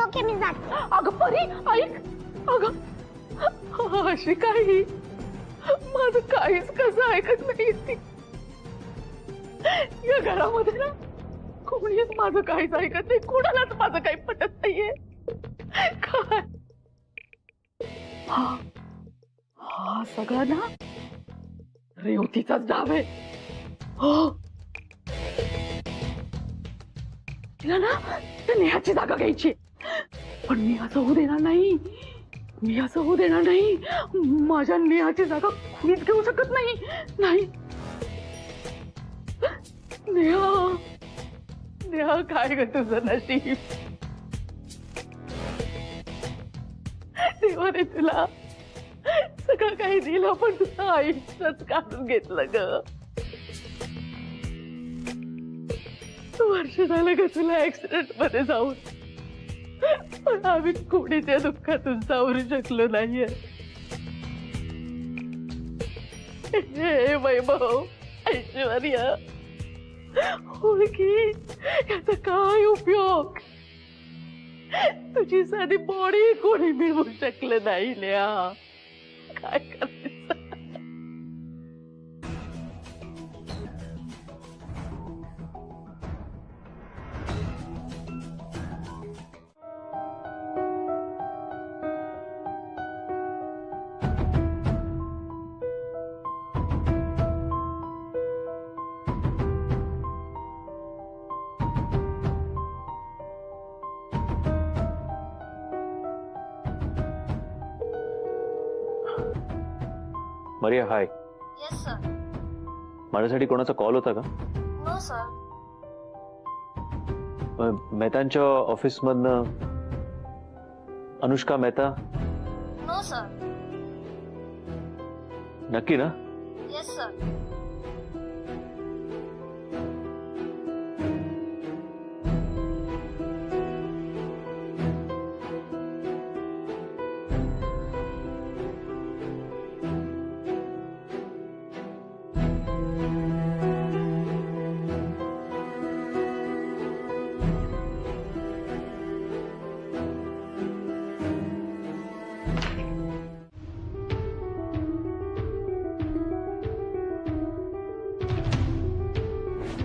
Okay मी जाते. अगं परी ऐक अगं अशी काही माझं काहीच कसं ऐकत नाही ती. या घरामध्ये ना कोणीच माझं काहीच ऐकत नाही, कोणालाच माझं काही पटत नाहीये. काय हा सगळा ना रेवतीचाच डाव आहे. हो तिला ना त्या नेहाची जागा घ्यायची, पण मी असं होऊ देणार नाही. मी असं होऊ देणार नाही. माझ्या नेहाची जागा कुणीच घेऊ शकत नाही. नाही नेहा, नेहा काय ग तुझं नशीब. देवाने तुला सगळं काही दिलं, पण तुझं आयुष्यच काढून घेतलं ग. वर्ष झालं ग तुला ऍक्सिडेंट मध्ये जाऊन, पण आम्ही कोणी त्या दुःखातून सावरू शकलो नाहीये. हे वैभव, ऐश्वर्या, ओळखी याचा काय उपयोग. तुझी साधी बॉडी कोणी मिळवू शकलं नाही. नेहा काय करायचं. Maria hi. Yes sir. माझ्यासाठी कोणाचा कॉल होता का? No sir. मेहतांच्या ऑफिस मधनं अनुष्का मेहता? No sir. नक्की ना? Yes sir.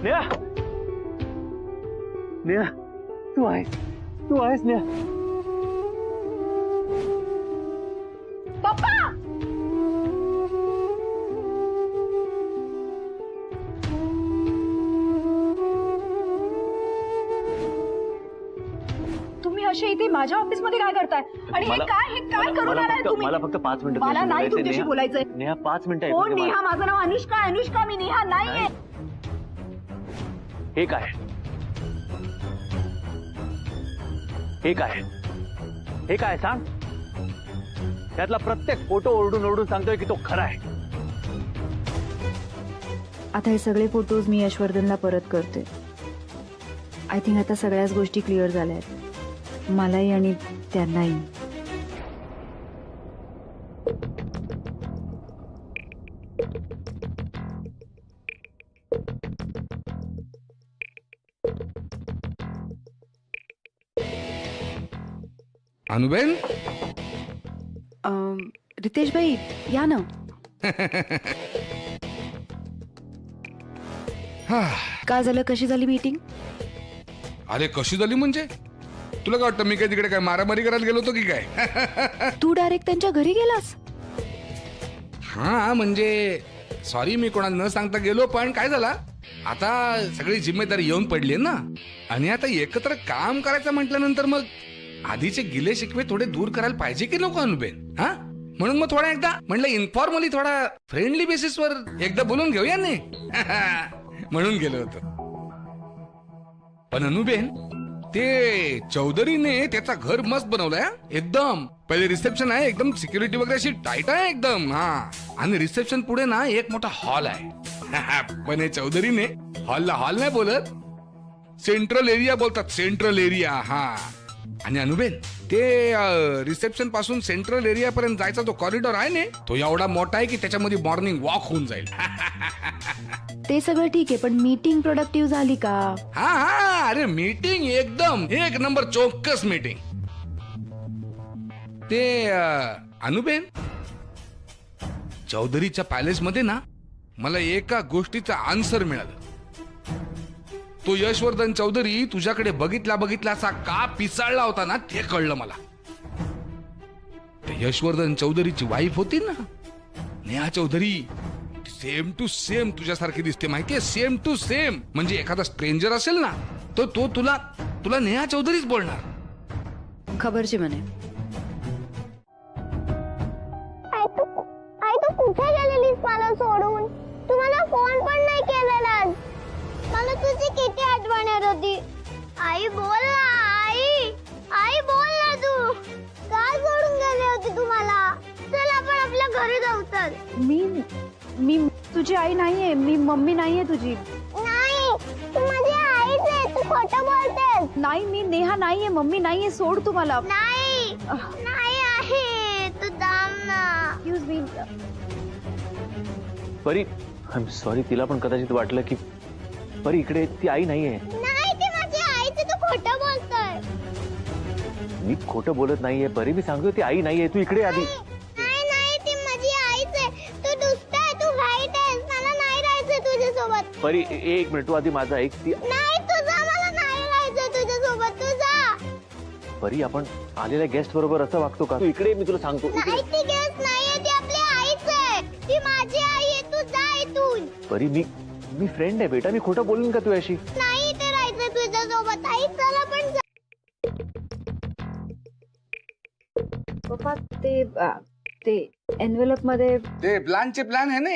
नेहा, नेहा, तू आहेस नेहा. पप्पा तुम्ही असे इथे माझ्या ऑफिस मध्ये काय करताय? आणि हे काय करून आलाय तुम्ही? मला फक्त 5 मिनिटं मला नाही तुमच्याशी बोलायचंय. नेहा 5 मिनिटं. हो नेहा, माझं नाव अनुष्का आहे. अनुष्का, मी नेहा नाहीये. हे काय, हे काय, हे काय सांग. त्यातला प्रत्येक फोटो ओरडून ओरडून सांगतोय की तो खरा आहे. आता हे सगळे फोटोज मी यशवर्धनला परत करते. आय थिंक आता सगळ्याच गोष्टी क्लिअर झाल्या आहेत, मलाही आणि त्यांनाही. अनुबेन, रितेश भाई या ना. काय झालं, कशी झाली मीटिंग? अरे कशी झाली म्हणजे? तुला काय वाटतं मी काय तिकडे काय मारामारी करायला गेलो होतो की काय? तू डायरेक्ट त्यांच्या घरी गेलास? हा म्हणजे सॉरी, मी कोणाला न सांगता गेलो, पण काय झालं आता सगळी जिम्मेदारी येऊन पडली ना, आणि आता एकत्र काम करायचं म्हटल्यानंतर मग आधीचे गिले शिकवे थोडे दूर करायला पाहिजे की नको अनुबेन? हा म्हणून मग थोडा एकदा म्हणलं इन्फॉर्मली, थोडा फ्रेंडली बेसिसवर एकदा बोलून घेऊया नाही. म्हणून गेलो होतो. पण अनुबेन, ते चौधरीने त्याचा घर मस्त बनवलाय एकदम. पहिले रिसेप्शन आहे, एकदम सिक्युरिटी वगैरे अशी टाईट आहे एकदम. हा, आणि रिसेप्शन पुढे ना एक मोठा हॉल आहे. पण हे चौधरीने हॉलला हॉल नाही बोलत, सेंट्रल एरिया बोलतात, सेंट्रल एरिया. हा, आणि अनुबेन, ते रिसेप्शन पासून सेंट्रल एरिया पर्यंत जायचा जो कॉरिडॉर आहे ना, तो एवढा मोठा आहे की त्याच्यामध्ये मॉर्निंग वॉक होऊन जाईल. ते सगळं ठीक आहे, पण मीटिंग प्रोडक्टिव्ह झाली का? हा हा, अरे मीटिंग एकदम एक नंबर चोक्कस मीटिंग. ते अनुबेन, चौधरीच्या पॅलेस मध्ये ना मला एका गोष्टीचा आन्सर मिळालं. तो यशवर्धन चौधरी तुझ्याकडे बघितला बघितला असा का पिसाळला होता ना ते कळलं मला. ते यशवर्धन चौधरीची वाईफ होती ना Neha Chaudhary, same to same तुझ्यासारखी दिसते माहितीये, सेम टू सेम. म्हणजे एखादा स्ट्रेंजर असेल ना तो तुला तुला नेहा चौधरीच बोलणार. खबर છે મને. आई तू कुठे गेलेलीस मला सोडून? तू मला फोन पण नाही केलेलास. मला तुझी किती आठवण येत होती. आई बोल ना, आई बोल ना, तू का सोडून गेली होती तू मला? चल आपण आपल्या घरी जाऊ. तर मी तुझी आई नाहीये, मी मम्मी नाहीये तुझी. नाही, तू माझी आईच आहे. तू खोटं बोलतेस. नाही, मी नेहा नाहीये, मम्मी नाहीये. सोड तू मला. नाही नाही आहे, तू थांब ना. Excuse me. परी आय एम सॉरी, तिला पण कदाचित वाटलं की परी इकडे ती आई नाहीये. नाही, ती माझी आईच आहे. तू खोटं बोलतोय. मी खोटं बोलत नाहीये परी, मी सांगतो ती आई नाहीये. तू इकडे आधी. नाही, ती माझी आईच आहे. तू दुसता, तू वाईट आहेस. मला नाही राहायचं तुझ्यासोबत. परी एक मिनिट, तू आधी माझा ऐक. ती नाही, तुझा मला नाही राहायचं तुझ्यासोबत. तुझा परी, आपण आलेल्या गेस्ट बरोबर असं वागतो का? तू इकडे, मी तुला सांगतो. नाही, ती गेस्ट नाहीये. ती आपली आईच आहे. ती माझी आई आहे. तू जा इथून. परी मी फ्रेंड आहे बेटा, मी खोटं बोलेन का तुझ्याशी? नाही, ते राहायचं तुझ्यासोबत. आई चल आपण जा. पप्पा ते एनवेलप मध्ये ते प्लानचे प्लान आहे ना,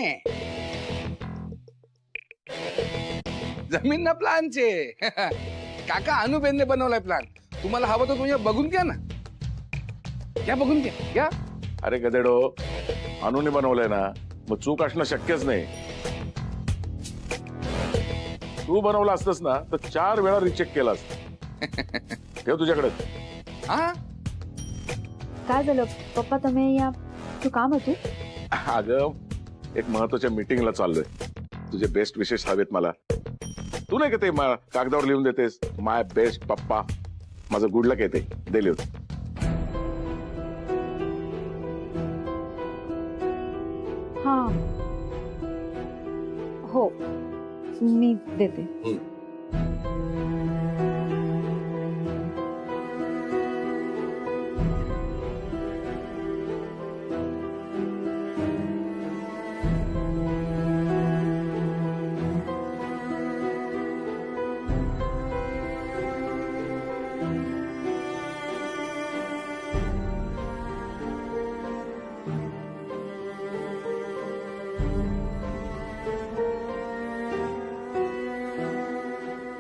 जमीन ना प्लानचे. काका अनुबेनने बनवलाय प्लान. तुम्हाला हवं तर तुम्ही बघून घ्या ना. घ्या बघून घ्या. अरे गदेडो, अनुने बनवलंय ना, मग चूक असणं शक्यच नाही. तू बनवला असतस ना तर 4 वेळा रिचेक केला असत. ठेव तुझ्याकडे. हा, काय झालं पप्पा? तुम्ही या तू काम होती? अगं, एक महत्वाच्या मीटिंगला चाललोय. तुझे बेस्ट विशेष हवेत मला. तू नाही का ते कागदावर लिहून देतेस, माय बेस्ट पप्पा, माझं गुड लक येते, दे लिहून. हा हो, मी देते.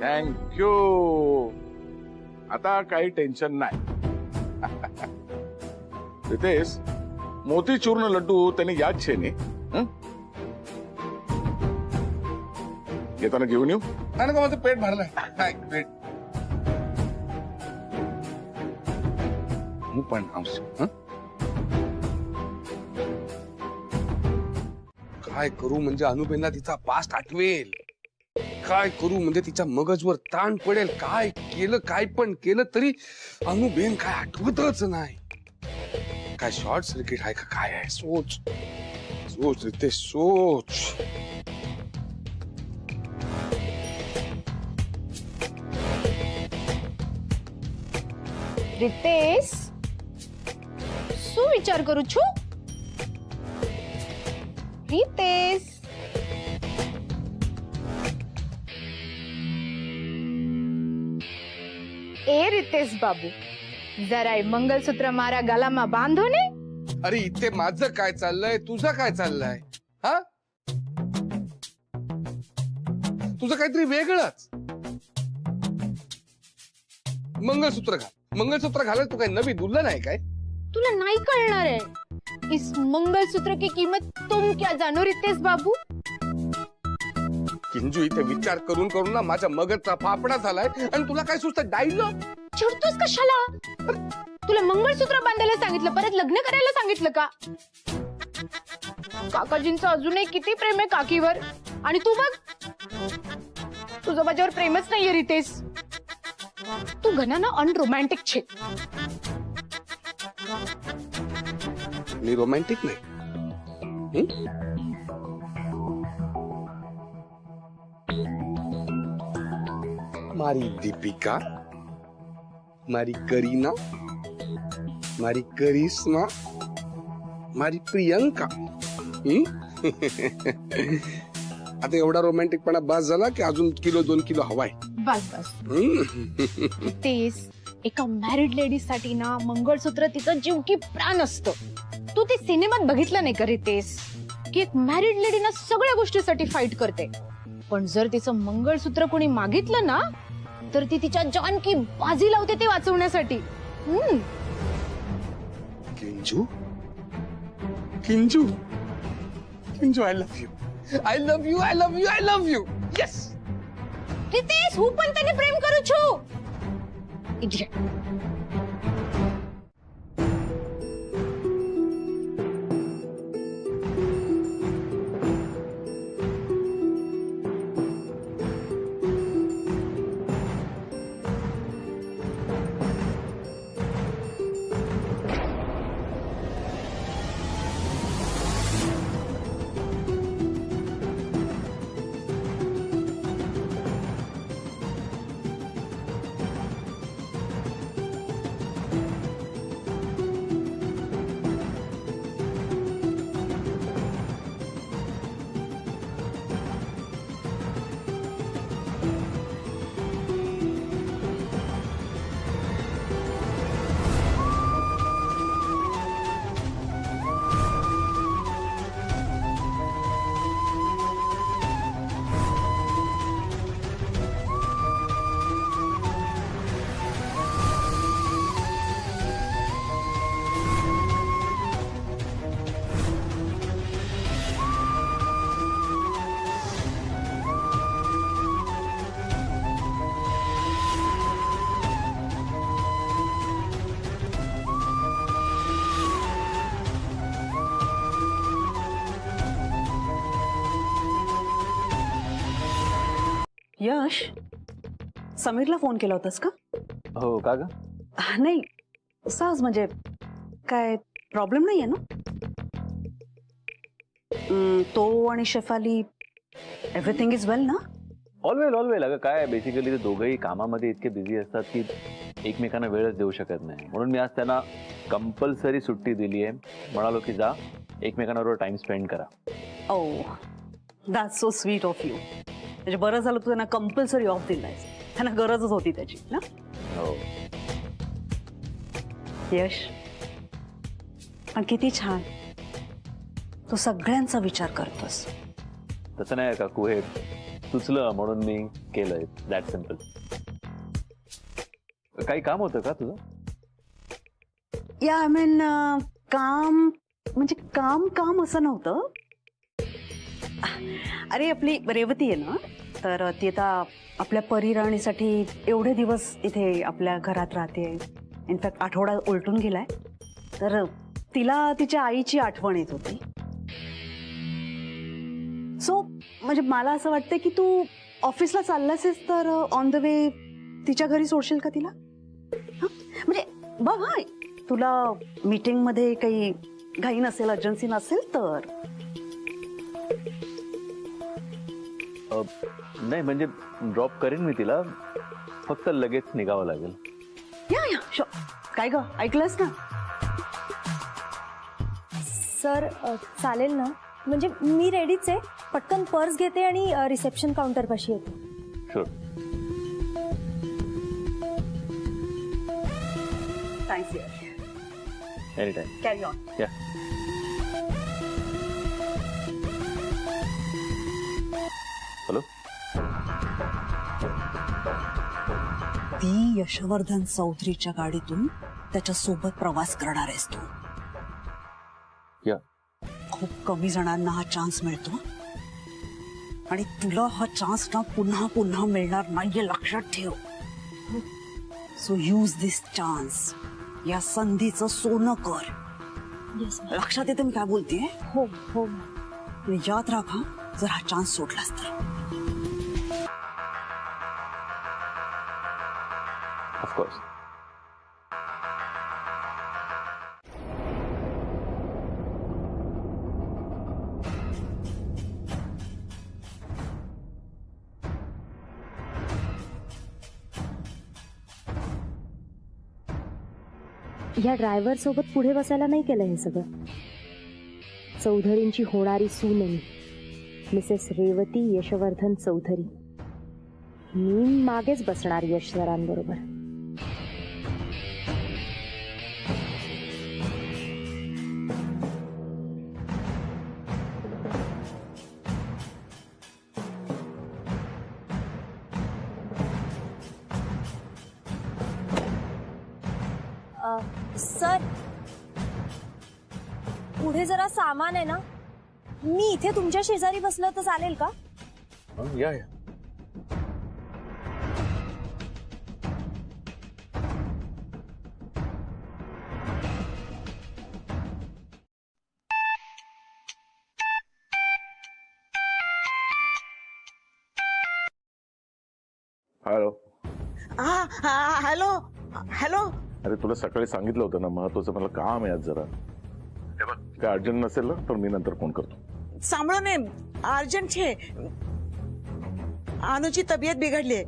थँक्यू. आता काही टेन्शन नाही. रितेश, मोतीचूर्ण लड्डू त्याने याद छे ने येताना घेऊन येऊ. नाही का, माझं पेट भरलंय. नाही पेट હું પણ આવશે. काय करू म्हणजे अनुबेनला तिचा पास्ट आठवेल. काय करू म्हणजे तिच्या मगजवर ताण पडेल. काय केलं, काय पण केलं तरी अनुबेन काय आठवतच नाही. काय शॉर्ट सर्किट आहे का काय आहे? सोच सोच रितेश, सोच. रितेश, શું વિચાર કરું છું? रितेश, ए रितेश बाबू, जरा हे मंगलसूत्र मारा गलामा बांधो ने. अरे इथे माझं काय चाललंय, तुझं काय चाललंय? हा, तुझं काहीतरी वेगळंच. मंगळसूत्र घाल. मंगळसूत्र घालायला तू काय नवी दुल्हन आहे काय? तुला नाही कळणार आहे. इस मंगलसूत्र की कीमत तुम क्या जानो रितेश बाबू. किंजू, इथे विचार करून करून ना माझ्या मगजचा फाफडा झालाय आणि तुला काय सुचतं डायलॉग? चिडतोस कशाला? तुला मंगळसूत्र बांधायला सांगितलं, परत लग्न करायला सांगितलं का? काकाजींचं अजूनही किती प्रेम आहे काकीवर, आणि तू बघ, तुझं माझ्यावर प्रेमच नाहीये रितेश. तू घना ना अनरोमॅन्टिक छे. मी रोमॅन्टिक नाही. मारी दीपिका, मारी करीना, मारी करिश्मा, मारी प्रियंका. आता एवढा रोमॅन्टिकपणा बस झाला की अजून किलो 2 किलो हवाय. बस बस. तेच एका मॅरिड लेडीज साठी ना मंगळसूत्र तिचं जीव की प्राण असतं. तू ते सिनेमात बघितलं नाही का रितेश, की एक मॅरिड लेडी ना सगळ्या गोष्टीसाठी फाईट करते, पण जर तिचं मंगळसूत्र कोणी मागितलं ना तर ती तिच्या जान की बाजी लावते ते वाचवण्यासाठी. Kinju, Kinju, Kinju, I love you, I love you, I love you, I love you. Yes Ritesh, હું પણ તને પ્રેમ કરું છું. Idiot. यश, समीरला फोन केला होतास का? हो का ग? नाही, सहज म्हणजे काय प्रॉब्लेम नाहीये ना? तो आणि शेफाली एव्हरीथिंग इज वेल ना? ऑलवेल अगं काय बेसिकली ते दोघंही कामामध्ये इतके बिझी असतात की एकमेकांना वेळच देऊ शकत नाही. म्हणून मी आज त्यांना कंपल्सरी सुट्टी दिली आहे. म्हणालो की जा एकमेकांबरोबर टाइम स्पेंड करा. Oh, that's so sweet of you. म्हणजे बरं झालं तू त्यांना कंपल्सरी ऑफ दिलायस. त्यांना गरजच होती त्याची ना. हो. यश, पण किती छान तू सगळ्यांचा विचार करतोस. तसं नाही काकू, हे सुचलं म्हणून मी केलंय. That simple. काही काम होतं का तुझं? या आय मीन काम म्हणजे काम काम असं नव्हतं. अरे आपली रेवती आहे ना, तर ती आता आपल्या परिराणीसाठी एवढे दिवस इथे आपल्या घरात राहते. इनफॅक्ट आठवडा उलटून गेलाय. तर तिला तिच्या आईची आठवण येत होती. सो म्हणजे मला असं वाटतं की तू ऑफिसला चाललासेस तर ऑन द वे तिच्या घरी सोडशील का तिला? म्हणजे बघ, हा तुला मीटिंग मध्ये काही घाई नसेल, अर्जन्सी नसेल तर. नाही म्हणजे ड्रॉप करेन मी तिला, फक्त लगेच निघावं लागेल. या शो. काय ग, ऐकलंस ना? सर चालेल ना? म्हणजे मी रेडीच आहे. पटकन पर्स घेते आणि रिसेप्शन काउंटर पाशी येते. Sure. Thanks Yash. Any time. Carry on. या. हॅलो. ती यशवर्धन चौधरीच्या गाडीतून त्याच्या सोबत प्रवास करणार आहेस तू. या. खूप कमी जणांना हा चान्स मिळतो आणि तुला हा चान्स ना पुन्हा पुन्हा मिळणार नाहीये, लक्षात ठेव. सो यूज दिस चान्स. या संधीचं सोनं कर. लक्षात येते मी काय बोलतेय? हो हो. याद राखा जर हा चान्स सोडलास तर. Of course. या ड्रायव्हर सोबत पुढे बसायला नाही केलं हे सगळं. चौधरींची होणारी सून आहे मी, मिसेस रेवती यशवर्धन चौधरी. मी मागेच बसणार यश सरांबरोबर. सर, पुढे जरा सामान आहे ना, मी इथे तुमच्या शेजारी बसलं तर चालेल का? या. हॅलो. Hello hello. अरे तुला सकाळी सांगितलं होतं ना, महत्वाचं मला काम आहे आज जरा. काय अर्जंट नसेल ना तर मी नंतर फोन करतो. सांभाळो ने, अर्जंट छे. अनुची तब्येत बिघडली.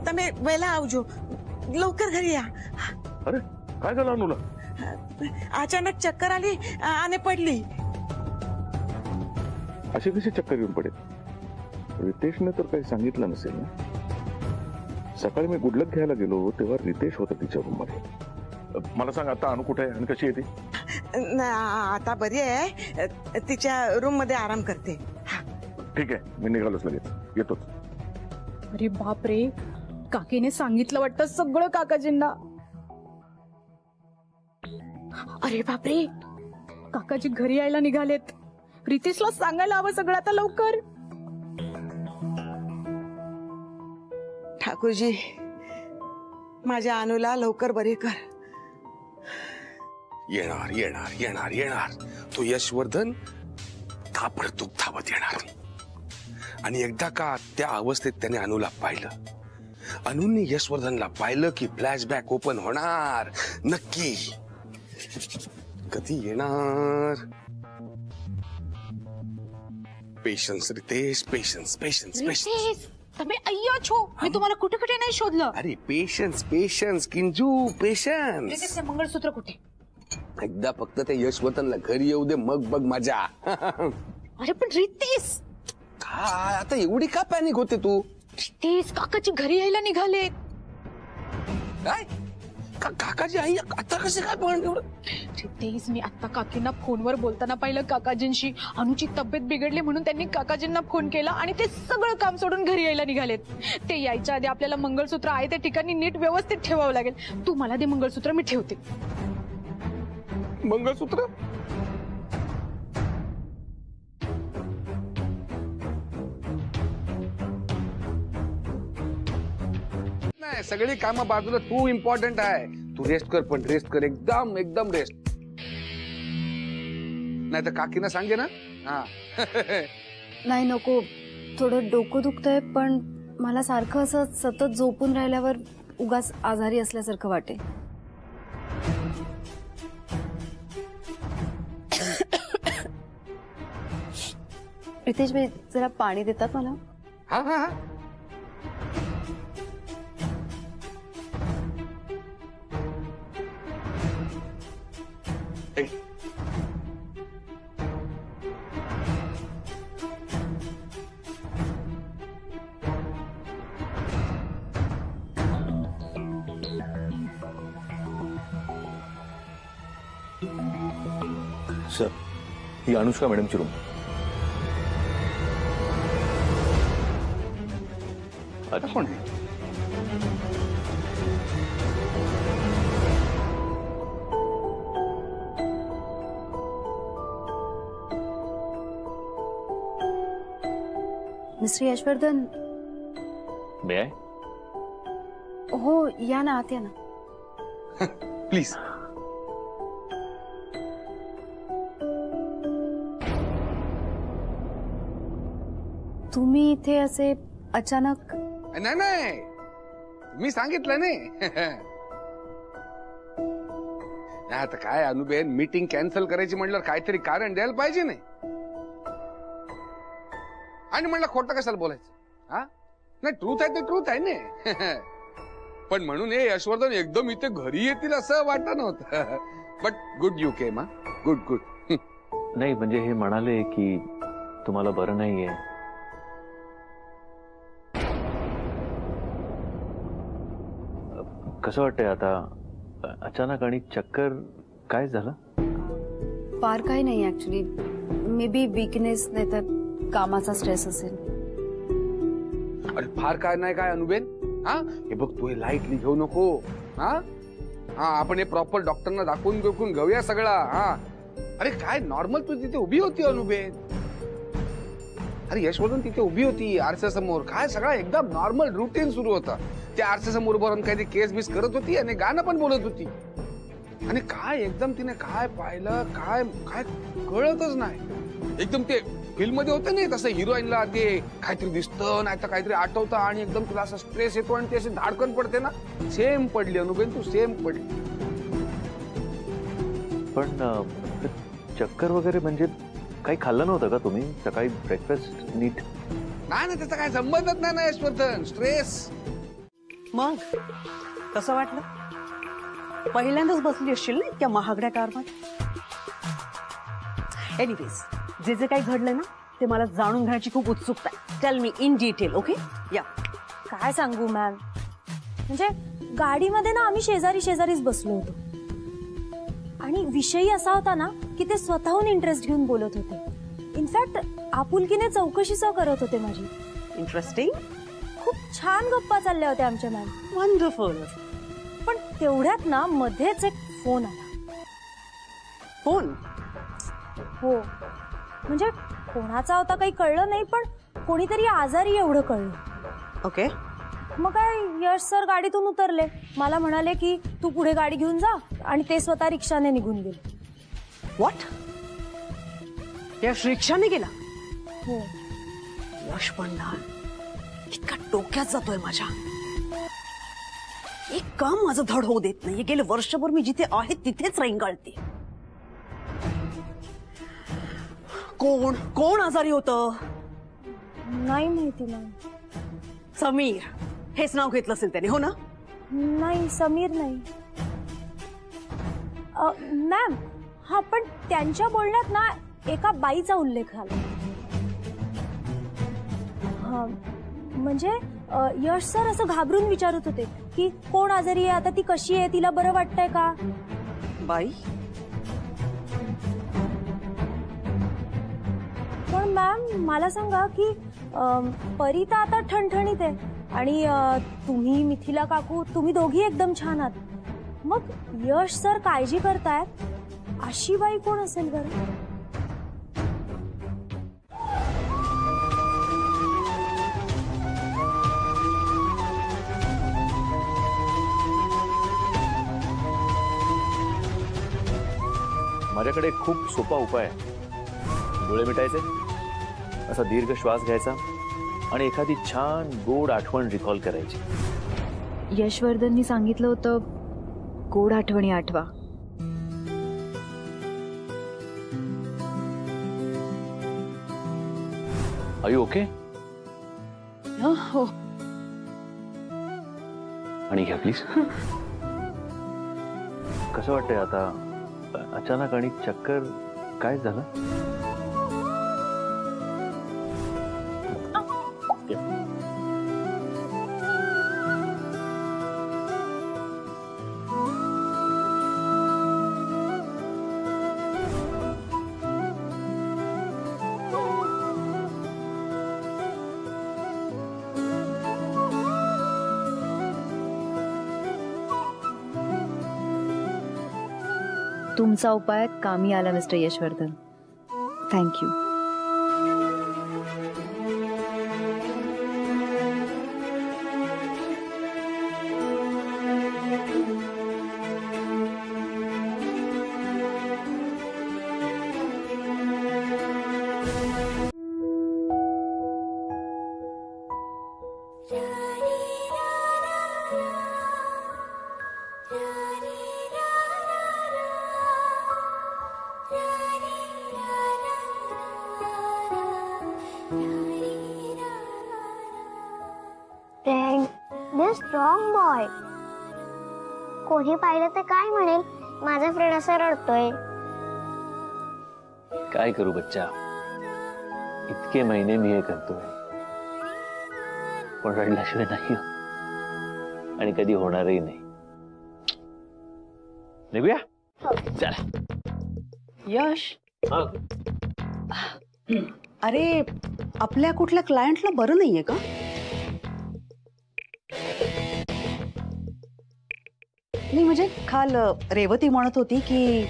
તમે વહેલા આવજો, लवकर घरी या. अरे काय झालं अनुला? अचानक चक्कर आली आणि पडली. अशी कशी चक्कर येऊन पडेल? रितेशने तर काही सांगितलं नसेल ना. सकाळी मी गुडलक घ्यायला गेलो तेव्हा रितेश होता तिच्या रूम मध्ये. मला सांग आता अनु कुठे आहे आणि कशी येते? आता बरी आहे, तिच्या रूम मध्ये आराम करते. ठीक आहे, मी निघालोच, लगेच येतोच. अरे बापरे, काकीने सांगितलं वाटतं सगळं काकाजींना. अरे बापरे, काकाजी घरी यायला निघालेत. रितेशला सांगायला हवं सगळं आता लवकर. ठाकूरजी, माझ्या अनुला लवकर बरे कर. येणार येणार येणार येणार तो यशवर्धन ताबडतोब धावत येणार. आणि एकदा का त्या अवस्थेत त्याने अनुला पाहिलं, अनुने यशवर्धनला पाहिलं की फ्लॅशबॅक ओपन होणार नक्की. कधी येणार? Patience Ritesh, patience patience patience. तुम्ही अय्यो छो, मी तुम्हाला कुठे कुठे नाही शोधलं. अरे पेशन्स पेशन्स किंजू, पेशन्स. रितेशचे मंगळसूत्र कुठे? एकदा फक्त ते यशवर्धनला घरी येऊ दे, मग बघ मजा. अरे पण रितेश, काय आता एवढी का पॅनिक होते तू? रितेश काकाची घरी यायला निघाले. काय काकाजी आई आता कसे काय पण एवढं? रितेश, मी आता काकींना फोनवर बोलताना पाहिलं काकाजींशी. अनुची तब्येत बिघडली म्हणून त्यांनी काकाजींना फोन केला आणि ते सगळं काम सोडून घरी यायला निघालेत. ते यायच्या आधी आपल्याला मंगळसूत्र आहे त्या ठिकाणी नीट व्यवस्थित ठेवावं लागेल. तू मला ते मंगळसूत्र मी ठेवते. मंगळसूत्र? नाही, सगळी कामं बाजूला, तू इम्पॉर्टंट आहे. तू रेस्ट कर, पण रेस्ट कर, एकदम एकदम रेस्ट. नाही तर काकीना सांगे ना. हा. नाही नको, थोडं डोकं दुखतंय, पण मला सारखं असं सतत झोपून राहिल्यावर उगाच आजारी असल्यासारखं वाटेल. रितेश भाई, जरा पाणी देतात मला? हा हा हा. सर, ही अनुष्का मॅडमची रूम. आता कोण आहे? मिस्टर यशवर्धन. May I? हो, या ना, आत या ना. प्लीज. तुम्ही इथे असे अचानक? नाही नाही, मी सांगितलं नाही. आता काय अनुबेन, मीटिंग कॅन्सल करायची म्हटल्यावर काहीतरी कारण द्यायला पाहिजे नाही. आणि म्हणलं खोटं कशाला बोलायचं? हा नाही, ट्रूथ आहे ते ट्रूथ आहे ना. पण म्हणून हे यशवर्धन एकदम इथे घरी येतील असं वाटत नव्हतं. But good you came. Good good. नाही म्हणजे हे म्हणाले की तुम्हाला बरं नाहीये. कसं वाटतंय आता? अचानक आणि चक्कर काय झालं? फार काही नाही ऍक्च्युली. मे बी वीकनेस नाही तर कामाचा स्ट्रेस असेल. अरे फार काय नाही काय अनुबेन. हा हे बघ तू हे लाईटली घेऊ नको. हा हा आपण हे प्रॉपर डॉक्टरना दाखवून घेऊया सगळा. हा अरे काय नॉर्मल तू तिथे उभी होती अनुबेन. अरे यशवर्धन तिथे उभी होती आरशासमोर. काय सगळा एकदम नॉर्मल रुटीन सुरू होता. त्या आरशासमोर बरोबर काही केस बीस करत होती आणि गाणं पण बोलत होती. आणि काय एकदम तिने काय पाहिलं काय काय कळतच नाही. एकदम ते फिल्म मध्ये होतं नाही तसं हिरोईनला ते काहीतरी दिसतं नाही तर काहीतरी आठवतं आणि एकदम तुला असं स्ट्रेस येतो आणि ते असे धाडकन पडते ना. सेम पडली अनुबेन तू. सेम पडली. पण चक्कर वगैरे म्हणजे काही खाल्लं नव्हतं का तुम्ही सकाळी? ब्रेकफास्ट नीट? नाही ना त्याचा काय संबंधच नाही ना यशवर्धन. स्ट्रेस. मग कसं वाटलं? पहिल्यांदाच बसली असशील ना इतक्या महागड्या कारमध्ये. एनिवेज जे जे काही घडलंय ना ते मला जाणून घेण्याची खूप उत्सुकता आहे. Tell me in detail. Okay या. काय सांगू मॅम, म्हणजे गाडीमध्ये ना आम्ही शेजारीच बसलो होतो आणि विषयी असा होता ना की ते स्वतःहून इंटरेस्ट घेऊन बोलत होते. इनफॅक्ट आपुलकीने चौकशी करत होते माझी. इंटरेस्टिंग. खूप छान गप्पा चालल्या होत्या आमच्या मॅम. वंडरफुल. पण तेवढ्यात ना मध्येच एक फोन आला. फोन? हो म्हणजे कोणाचा होता काही कळलं नाही पण कोणीतरी आजारी एवढं कळलं. ओके. मग काय यश सर गाडीतून उतरले. मला म्हणाले की तू पुढे गाडी घेऊन जा आणि ते स्वतः रिक्षाने निघून गेले. व्हॉट? यश रिक्षाने गेला? हो. यश पण ना इतका डोक्यात जातोय माझ्या. एक काम माझं धड होऊ देत नाही. गेले वर्षभर मी जिथे आहे तिथेच रेंगाळते. कोण कोण आजारी होतं? नाही माहिती मॅम. समीर हेच नाव घेतलं असेल त्याने, हो ना? नाही समीर नाही मॅम. हा पण त्यांच्या बोलण्यात ना एका बाईचा उल्लेख आला. हा म्हणजे यश सर असं घाबरून विचारत होते की कोण आजारी आहे, आता ती कशी आहे, तिला बरं वाटतंय का? बाई? पण मॅम मला सांगा की परिता आता ठणठणीत आहे आणि तुम्ही मिथिला काकू तुम्ही दोघी एकदम छान आहात. मग यश सर काळजी करतायत अशी बाई कोण असेल बरं? माझ्याकडे एक खूप सोपा उपाय आहे. डोळे मिटायचे, असा दीर्घ श्वास घ्यायचा आणि एखादी छान गोड आठवण रिकॉल करायची. यशवर्धननी सांगितलं होतं गोड आठवणी आठवा. Are you okay? हो. आणि घ्या प्लीज. कसं वाटतंय आता? अचानक आणि चक्कर काय झालं? तुमचा उपाय कामी आला mister Yashvardhan. Thank you. Dang, this strong boy. कोणी पाहिलं तर काय म्हणेल, माझा फ्रेंड असा रडतोय. काय करू बच्चा, इतके महिने मी हे करतोय, पण रडल्याशिवाय नाही आणि कधी होणारही नाही. निघूया चला. यश, अरे आपल्या कुठल्या क्लायंटला बरं नाहीये का? नाही म्हणजे काल रेवती म्हणत होती की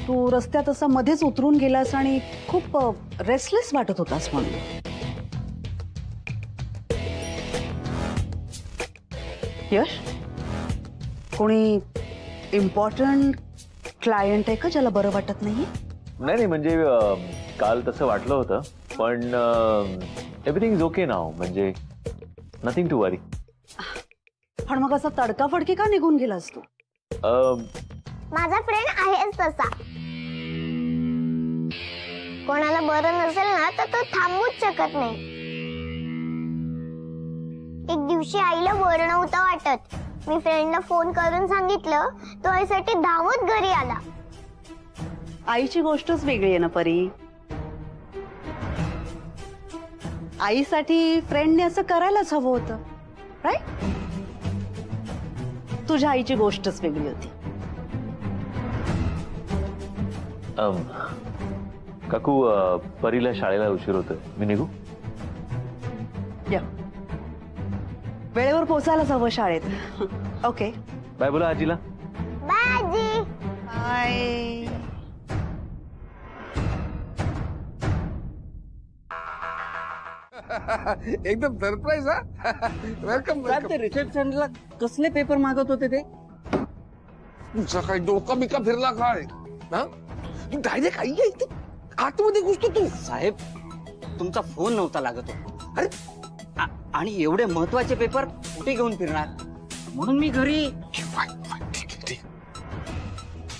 तू रस्त्यात असं मध्येच उतरून गेलास आणि खूप रेस्टलेस वाटत होतास म्हणून. यश, कोणी इम्पॉर्टंट क्लायंट आहे का ज्याला बरं वाटत नाहीये? नाही म्हणजे काल तसं वाटलं होतं, पण एव्हरीथिंग इज ओके नाव, म्हणजे नथिंग टू वरी. पण मग असा तडकाफडकी का निघून गेलास तू? माझा फ्रेंड आहेच तसा. कोणाला बरं नसेल ना तर तो थांबूच शकत नाही. एक दिवशी आईला बरं नव्हतं वाटत. मी फ्रेंडला फोन करून सांगितलं, तो आईसाठी धावत घरी आला. आईची गोष्टच वेगळी आहे ना परी. आईसाठी फ्रेंडने असं करायलाच हवं होतं, राईट? तुझ्या आईची गोष्टच वेगळी होती. काकू, परीला शाळेला उशीर होतोय, मी निघू? या, वेळेवर पोहोचायलाच हवं शाळेत. ओके, बाय बोला आजीला. बाय आजी. बाय. एकदम सरप्राईज. हा वेलकम. ते रिसेप्शनला कसले पेपर मागत होते ते? तुझा काही डोका बिका फिरला काय? तू डायरेक्ट आई आहे इथे आतमध्ये घुसतो तू. साहेब, तुमचा फोन नव्हता लागत होता. अरे आणि एवढे महत्वाचे पेपर कुठे घेऊन फिरणार, म्हणून मी घरी.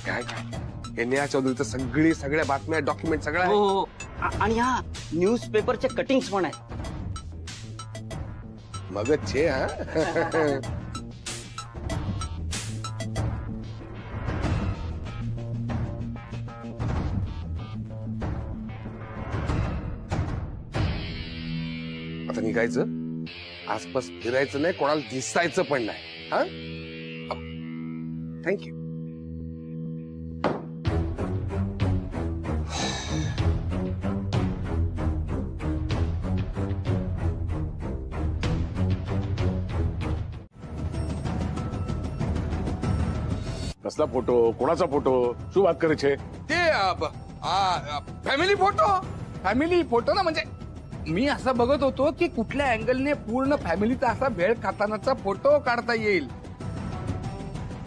काय काय चौधरीचं सगळ्या बातम्या, डॉक्युमेंट सगळ्या. हो, आणि हा न्यूज पेपरचे कटिंग्स पण आहेत. मगच छे. हा आता निघायचं, आसपास फिरायचं नाही, कोणाला दिसायचं पण नाही. हा, थँक्यू. कसला फोटो, कोणाचा फोटो, શું વાત કરે છે? ते फॅमिली फोटो ना. म्हणजे मी असं बघत होतो की कुठल्या अँगलने पूर्ण फॅमिलीचा असा भेळ खातानाचा फोटो काढता येईल.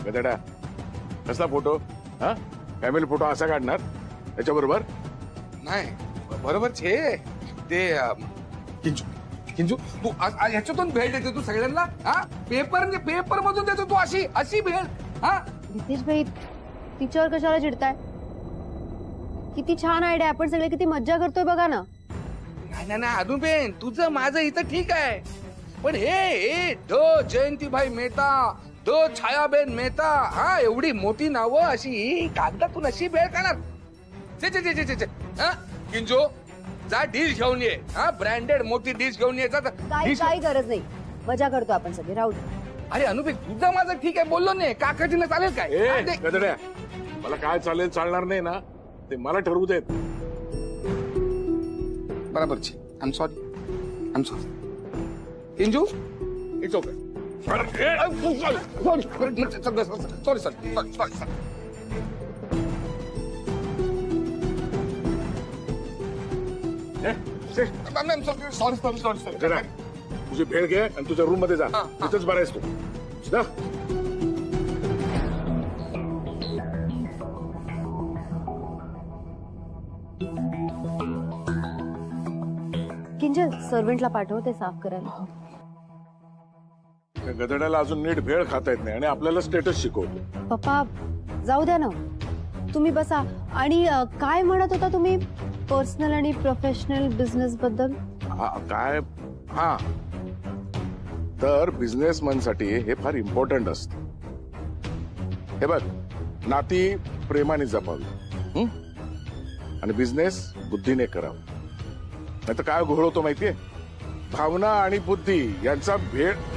गदडा, कसला फोटो? हा, फॅमिली फोटो असा काढणार त्याच्याबरोबर? नाही, बरोबर छे. ते किंजू किंजू तू ह्याच्यातून भेळ देते तू सगळ्यांना. हा, पेपर मधून देतो तू अशी भेळ. हा, रितेश भाई, तिच्यावर कशाला चिडताय? किती छान आयडिया, आपण सगळे किती मज्जा करतोय बघा ना. नाही अदुबेन, तुझं माझं इथं ठीक आहे, पण हे द जयंतीभाई मेहता, द छायाबेन मेहता, हा एवढी मोठी नावं अशी कागदातून अशी भेळ खाणार. किंजो, जा डिश घेऊन ये. हा, ब्रँडेड मोठी डिश घेऊन ये. काही गरज नाही, मजा करतो आपण सगळे, राहू दे. अरे अनुबे, तुझं माझं ठीक आहे, बोललो नाही. काकाजीला चालेल काय? गदड्या, मला काय चालेल चालणार नाही ना ते मला ठरवू देत. बराबर छे. I am sorry. किंजू, it's okay. Sorry. तुझी भेळ घे आणि तुझ्या रूम मध्ये जा. तिथंच बरायस तू. किंजल, सर्व्हंटला पाठव ते साफ करायला. गदड्याला अजून नीट भेळ खाता येत नाही आणि आपल्याला स्टेटस शिकवतो. पप्पा, जाऊ द्या ना, तुम्ही बसा. आणि काय म्हणत होता तुम्ही पर्सनल आणि प्रोफेशनल बिझनेस बद्दल? काय? हा, तर बिझनेसमॅन साठी हे फार इम्पॉर्टंट असतं. हे बघ, नाती प्रेमाने जपावी, हं? आणि बिझनेस बुद्धीने करावा. नाही तर काय घोळ होतो माहितीये, भावना आणि बुद्धी यांचा भेद.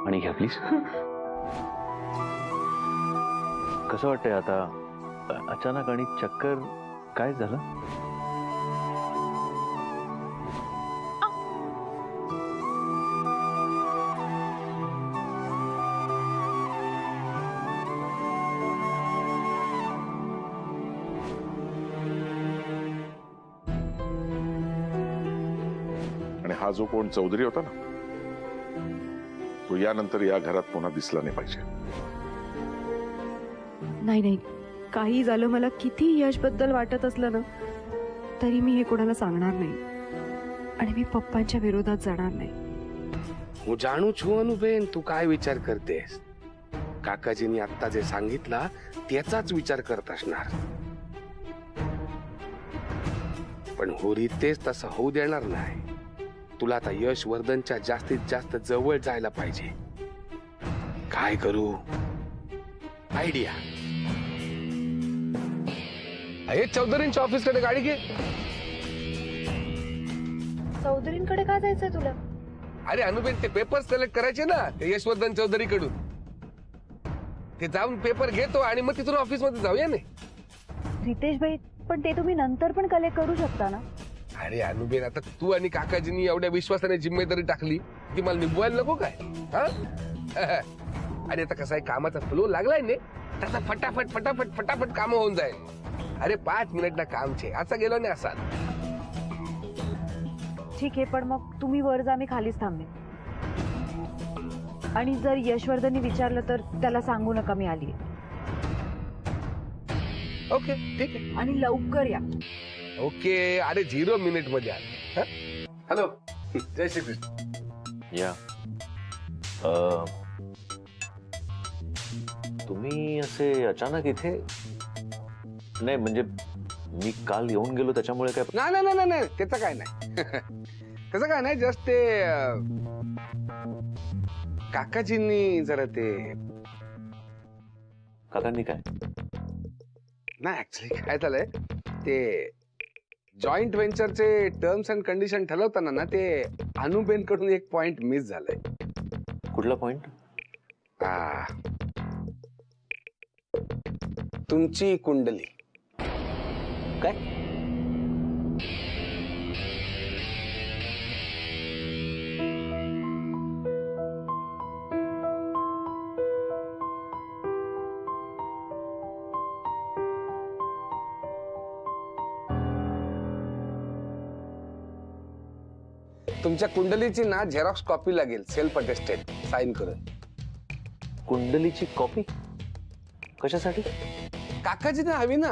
आणि घ्या प्लीज. कसं वाटतंय आता? अचानक आणि चक्कर काय झालं? आणि हा जो कोण चौधरी होता ना, तो यानंतर या घरात पुन्हा दिसला नाही पाहिजे. नाही नाही, काही झालं, मला किती यशबद्दल वाटत असलं ना तरी मी हे कोणाला सांगणार नाही आणि मी पप्पांच्या विरोधात जाणार नाही. હું જાણું છું અનુબેન તું काय विचार करतेस. काकाजींनी आता जे सांगितला त्याचाच विचार करत असणार. पण हो रितेश तसं होऊ देणार नाही. तुला आता यशवर्धनच्या जास्तीत जास्त जवळ जायला पाहिजे. काय करू? आयडिया. हे चौधरींच्या ऑफिसकडे गाडी घे. चौधरींकडे का जायचंय तुला? अरे अनुबेन ते पेपर सिलेक्ट करायचे ना ते यशवर्धन चौधरी कडून. ते जाऊन पेपर घेतो आणि मग तिथून ऑफिस मध्ये जाऊया ना. रितेश भाई, पण ते तुम्ही नंतर पण कलेक्ट करू शकता ना. अरे अनुबेन आता तू आणि काकाजींनी एवढ्या विश्वासाने जिम्मेदारी टाकली ती मला निभवायला नको काय? अरे आता कसा आहे, कामाचा फ्लो लागलाय ने तसा फटाफट फटाफट फटाफट काम होऊन जाईल. अरे 5 मिनिट ना काम छे, असा गेलो नाही असा. ठीक आहे, पण मग तुम्ही वर जा, मी खालीच थांबेन. आणि जर यशवर्धननी विचारलं तर त्याला सांगू नका मी आली. ओके ठीक आहे. आणि लवकर या. ओके. अरे 0 मिनिट मध्ये आले. हॅलो, जय श्री कृष्ण. या तुम्ही असे अचानक इथे? नाही म्हणजे मी काल येऊन गेलो त्याच्यामुळे काय? नाही नाही नाही नाही, त्याचं काय नाही. त्याचं काय नाही, जस्ट ते काकाजींनी जरा ते. काकांनी काय? नाही ऍक्च्युली काय झालंय, ते जॉईंट व्हेंचरचे टर्म्स अँड कंडिशन ठरवताना ना ते अनुबेन कडून एक पॉइंट मिस झालाय. कुठला पॉइंट? तुमची कुंडली. काय? तुमच्या कुंडलीची ना झेरॉक्स कॉपी लागेल, सेल्फ अटेस्टेड, साइन करून. कुंडलीची कॉपी कशासाठी? काकाजीने हवी ना.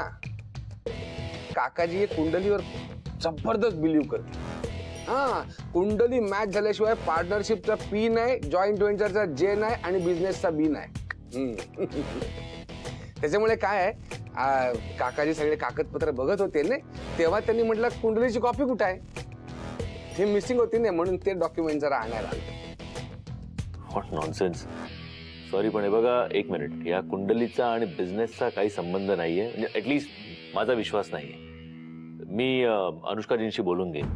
काकाजी हे कुंडलीवर जबरदस्त बिलीव्ह करते. हा, कुंडली मॅच झाल्याशिवाय पार्टनरशिपचा पी नाही, जॉईंट व्हेंचरचा जे नाही आणि बिझनेसचा बी नाही. त्याच्यामुळे काय आहे, काकाजी सगळे कागदपत्र बघत होते ना, तेव्हा त्यांनी म्हटलं कुंडलीची कॉपी कुठे आहे, ते मिसिंग होती ना, म्हणून ते डॉक्युमेंट जरा आणायला आले. What nonsense. सॉरी, पण हे बघा, एक मिनिट. या कुंडलीचा आणि बिझनेसचा काही संबंध नाहीये, म्हणजे ऍटलीस्ट माझा विश्वास नाहीये. मी अनुष्काजींशी बोलून घेईन.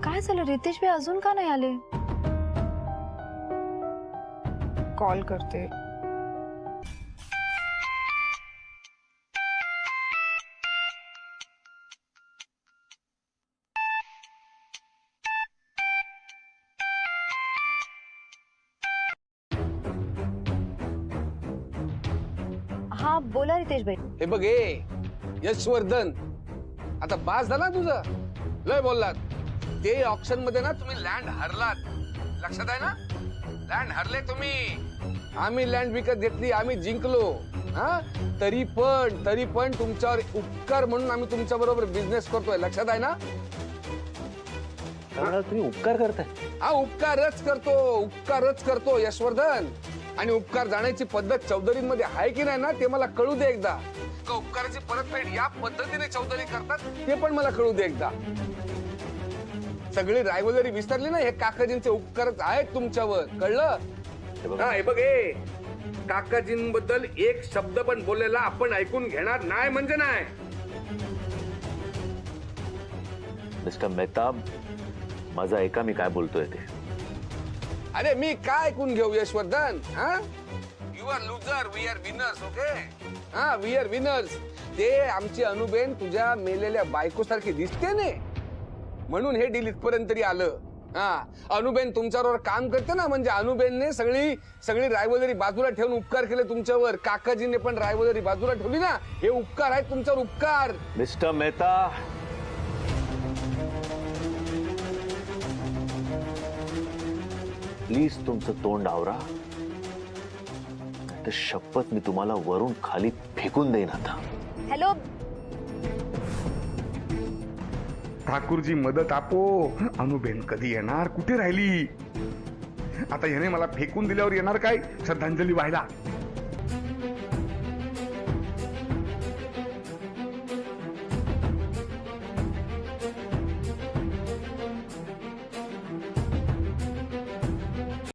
काय झालं रितेश भाई, अजून का नाही आले? कॉल करते. हा बोला रितेश भाई. हे बघ, यशवर्धन आता बास झाला तुझं, लय बोललात. ते ऑप्शन मध्ये ना तुम्ही लँड हरलात, लक्षात आहे ना? लँड हरले तुम्ही. आम्ही लँड विकत घेतली, आम्ही जिंकलो. हा, तरी पण तुमच्यावर उपकार म्हणून आम्ही तुमच्या बरोबर बिझनेस करतोय, लक्षात आहे ना? तुम्ही उपकार करताय? हा, उपकारच करतो यशवर्धन. आणि उपकार जाण्याची पद्धत चौधरीमध्ये आहे की नाही ना, ते मला कळू दे एकदा. का उपकाराची परतफेड या पद्धतीने चौधरी करतात ते पण मला कळू दे एकदा. सगळी रायवलरी विसरली ना, हे काकाजींचे उपकारच आहेत तुमच्यावर, कळलं? हा, हे बघ, काकाजींबद्दल एक शब्द पण बोललेला आपण ऐकून घेणार नाही म्हणजे नाही. मिस्टर मेहता, माझा ऐका मी काय बोलतोय ते. अरे मी काय ऐकून घेऊ Yashvardhan? You are loser, we are winners. Okay, हा, वी आर विनर्स. ते आमची अनुबेन तुझ्या मेलेल्या बायको सारखी दिसते ने, म्हणून हे डील इथपर्यंत तरी आलं. हा, अनुबेन तुमच्यावर काम करते ना, म्हणजे अनुबेनने सगळी रायवलरी बाजूला ठेवून उपकार केले तुमच्यावर. काकाजीने पण रायवलरी बाजूला ठेवली ना, हे उपकार आहेत तुमच्यावर, उपकार. मिस्टर मेहता, प्लीज तुमचं तोंड आवरा, तर शपथ मी तुम्हाला वरून खाली फेकून देईन आता. हॅलो, ठाकूरजी मदत आपो. अनुबेन कधी येणार, कुठे राहिली? आता याने मला फेकून दिल्यावर येणार काय श्रद्धांजली व्हायला?